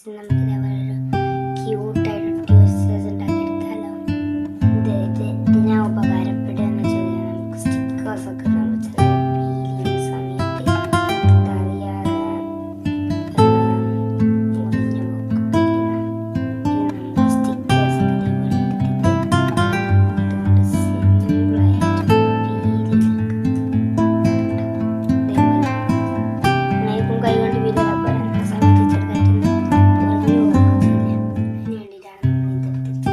നമുക്ക് ഇതേപോലെ ഒരു ക്യൂട്ടായിട്ട് ട്യൂസേഴ്സ് ഉണ്ടാക്കിയെടുത്താലോ. ഇതിനാ ഉപകാരപ്പെടുക എന്ന് വെച്ചാൽ നമുക്ക് സ്റ്റിക്കേഴ്സൊക്കെ നമ്മൾ ചില പീൽ ചെയ്യുന്ന സമയത്ത് ഇതറിയാതെ മുറിഞ്ഞു പോകും. നമുക്ക് സ്റ്റിക്കേഴ്സ് ഇതേപോലെ എടുത്തിട്ട് സിമ്പിളായിട്ട് പീൽ ചെയ്തെടുക്കാം. കൈ കൊണ്ട് പീൽ ചെയ്താൽ പോലെ സമയത്ത് ചെറുതായിട്ടൊന്ന് മുറിഞ്ഞു പോകുകയില്ല. അതിന് വേണ്ടിയിട്ടാണ് നമ്മൾ ഇതെടുത്തത്.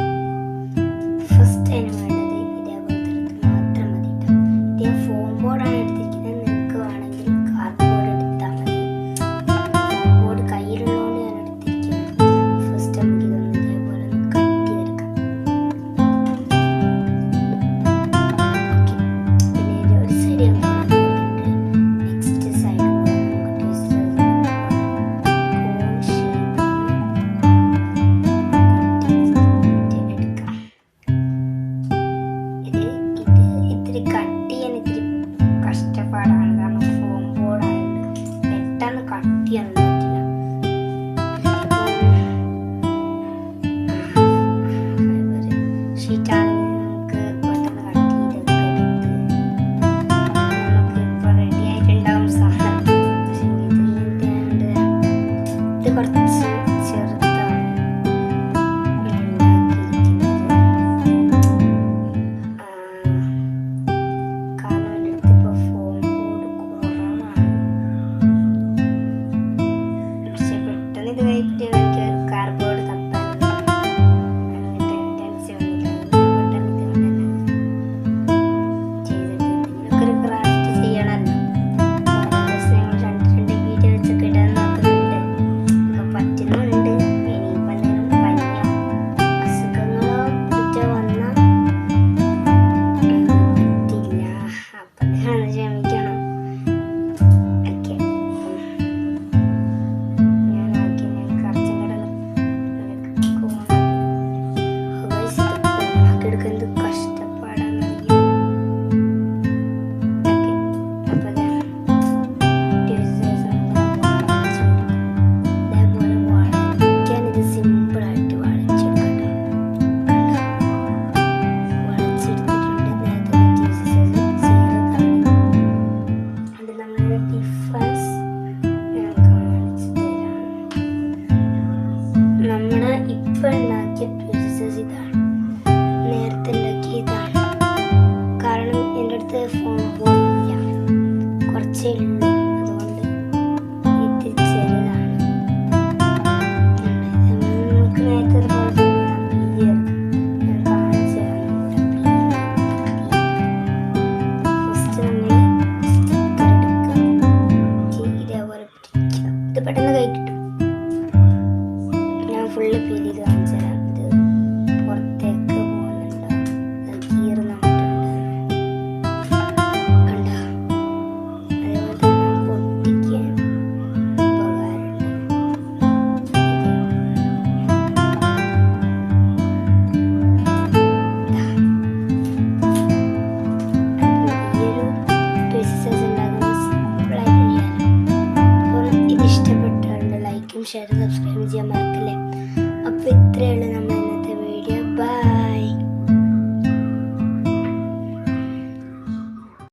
ഫസ്റ്റ് അതിന് വേണ്ടത് ഇതേപോലത്തെ എടുത്ത് മാത്രം മതി കേട്ടോ. ഇത് ഞാൻ ഫോം ബോർഡാണ് എടുത്തിരിക്കുന്നത്. നിങ്ങൾക്ക് വേണമെങ്കിൽ കാർഡ്ബോർഡ് എടുത്താൽ മതി. ഫോം ബോർഡ് കയ്യിലുള്ളതുകൊണ്ട് ഞാൻ എടുത്തിരിക്കുകയാണ്. ഫസ്റ്റ് നമുക്ക് ഇതൊന്ന് ഇതേപോലെ ഒന്ന് കട്ട് ചെയ്തെടുക്കാം. ഓക്കെ, പിന്നെ ഇത് ഒരു സൈഡ് നമുക്ക് നെക്സ്റ്റ് സൈഡ് നമുക്ക് ട്വിസ്റ്റ് എടുക്കാം. ഇത്തിരി കട്ട് ചെയ്യാൻ ഇത്തിരി കഷ്ടപ്പാടാണ്. കാരണം ഫോം ബോർഡായിട്ട് പെട്ടെന്ന് കട്ട് ചെയ്യാൻ പറ്റില്ല. ഷീറ്റാണെങ്കിൽ നമുക്ക് പെട്ടെന്ന് കട്ട് ചെയ്തൊക്കെ എടുത്ത് നമുക്കിപ്പോൾ റെഡി ആയിട്ടുണ്ടാവും സാധനം. പക്ഷേ ഇത് കുറച്ച് ചെറുതാണ് ഞാൻ ഉണ്ടാക്കിയിരിക്കുന്നത്. കാരണം എൻ്റെ അടുത്ത് ഇപ്പോൾ ഫോം ബോർഡ് കുറവാണ്. പക്ഷെ പെട്ടെന്ന് ഇത് കഴിഞ്ഞിട്ട് എനിക്ക് കാർഡ്ബോർഡ് തപ്പാനുള്ള അങ്ങനത്തെ ടെൻഷൻ ഒന്നുമില്ല. പെട്ടെന്ന് ഇത് കൊണ്ട് തന്നെ ചെയ്തിട്ട് എന്തെങ്കിലുമൊക്കെ ഒരു ക്രാഫ്റ്റ് ചെയ്യണമല്ലോ. ഓരോ ദിവസം ഞങ്ങൾ രണ്ട് വീഡിയോ വെച്ചൊക്കെ ഇടാൻ നോക്കുന്നുണ്ട്. ഒക്കെ പറ്റുന്നുണ്ട്. ഇനിയിപ്പോൾ എന്തെങ്കിലും പനിയോ അസുഖങ്ങളോ മറ്റോ വന്നാൽ പറ്റില്ല. അപ്പം നിങ്ങൾ ക്ഷമിക്കണം. ഓക്കെ, ഞാൻ കുറച്ചും കൂടെ എടുക്കുന്നത് കഷ്ടപ്പാടാണെന്നറിയും. ഓക്കെ, അപ്പോൾ ട്യൂസേഴ്സ് ഇതേപോലെ വളയ്ക്കാൻ ഇത് സിമ്പിളായിട്ട് വളച്ചെടുക്കട്ടെ. വളച്ചെടുത്തിട്ടുണ്ട്. നേരത്തെ ട്യൂസേഴ്സ് ചെയ്തതാണ്. അത് നമ്മളുടെ ഡിഫറൻസ് ഞാൻ കാണിച്ചു തരാം. നമ്മൾ ഇപ്പം ഉണ്ടാക്കിയ ട്യൂസേഴ്സ് ഇതാണ്, നേരത്തെ ഉണ്ടാക്കിയ ഇതാണ്. കാരണം എൻ്റെ അടുത്ത് ഫോം ബോർഡ് ഇല്ല, കുറച്ചേ ഉള്ളൂ. അതുകൊണ്ട് ഇത് ചെറുതാണ്. നമുക്ക് നേരത്തെ പോലെ തന്നെ പീൽ ചെയ്തെടുക്കാം. ഞാൻ കാണിച്ചു തരാം. ഫസ്റ്റ് നമ്മൾ സ്റ്റിക്കർ എടുക്കുക. ഇതേപോലെ പിടിക്കുക. ഇത് പെട്ടെന്ന് കൈ കിട്ടും.